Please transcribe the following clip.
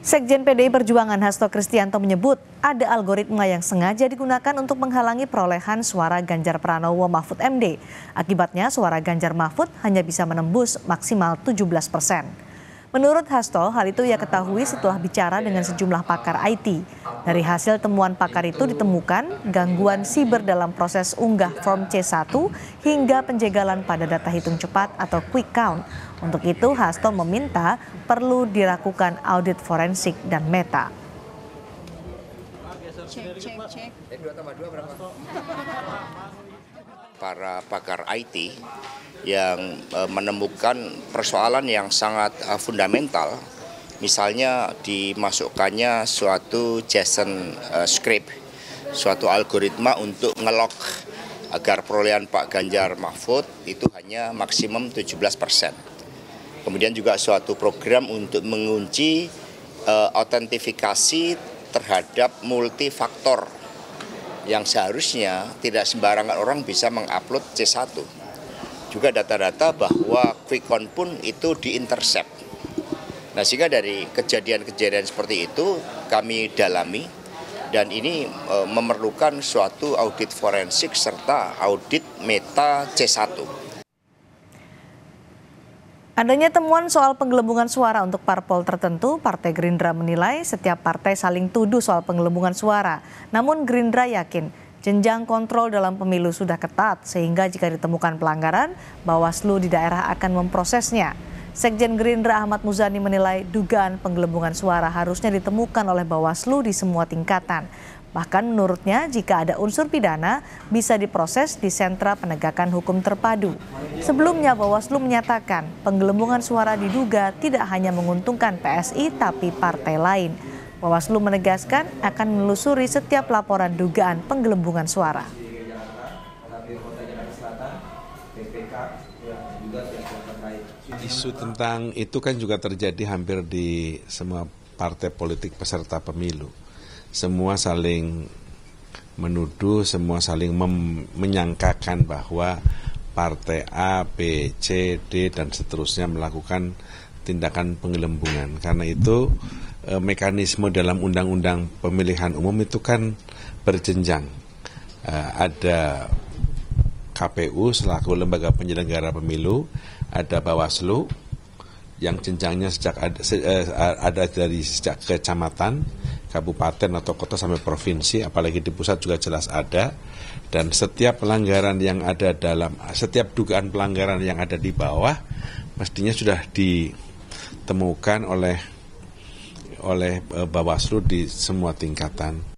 Sekjen PDI Perjuangan Hasto Kristianto menyebut ada algoritma yang sengaja digunakan untuk menghalangi perolehan suara Ganjar Pranowo Mahfud MD. Akibatnya suara Ganjar Mahfud hanya bisa menembus maksimal 17%. Menurut Hasto, hal itu ia ketahui setelah bicara dengan sejumlah pakar IT. Dari hasil temuan pakar itu ditemukan gangguan siber dalam proses unggah form C1 hingga penjagalan pada data hitung cepat atau quick count. Untuk itu, Hasto meminta perlu dilakukan audit forensik dan meta. Para pakar IT yang menemukan persoalan yang sangat fundamental, misalnya dimasukkannya suatu JSON script, suatu algoritma untuk ngelok agar perolehan Pak Ganjar Mahfud itu hanya maksimum 17%. Kemudian juga suatu program untuk mengunci autentifikasi terhadap multifaktor yang seharusnya tidak sembarangan orang bisa mengupload C1. Juga data-data bahwa quick count pun itu diintercept. Nah, sehingga dari kejadian-kejadian seperti itu kami dalami dan ini memerlukan suatu audit forensik serta audit meta C1. Adanya temuan soal penggelembungan suara untuk parpol tertentu, Partai Gerindra menilai setiap partai saling tuduh soal penggelembungan suara. Namun Gerindra yakin jenjang kontrol dalam pemilu sudah ketat sehingga jika ditemukan pelanggaran, Bawaslu di daerah akan memprosesnya. Sekjen Gerindra Ahmad Muzani menilai dugaan penggelembungan suara harusnya ditemukan oleh Bawaslu di semua tingkatan. Bahkan menurutnya jika ada unsur pidana bisa diproses di sentra penegakan hukum terpadu. Sebelumnya Bawaslu menyatakan penggelembungan suara diduga tidak hanya menguntungkan PSI tapi partai lain. Bawaslu menegaskan akan menelusuri setiap laporan dugaan penggelembungan suara. Isu tentang itu kan juga terjadi hampir di semua partai politik peserta pemilu. Semua saling menuduh, semua saling menyangkakan bahwa partai A, B, C, D, dan seterusnya melakukan tindakan penggelembungan. Karena itu mekanisme dalam undang-undang pemilihan umum itu kan berjenjang. Ada KPU selaku lembaga penyelenggara pemilu, ada Bawaslu yang jenjangnya ada dari sejak kecamatan, kabupaten atau kota sampai provinsi, apalagi di pusat juga jelas ada. Dan setiap pelanggaran yang ada setiap dugaan pelanggaran yang ada di bawah mestinya sudah ditemukan oleh Bawaslu di semua tingkatan.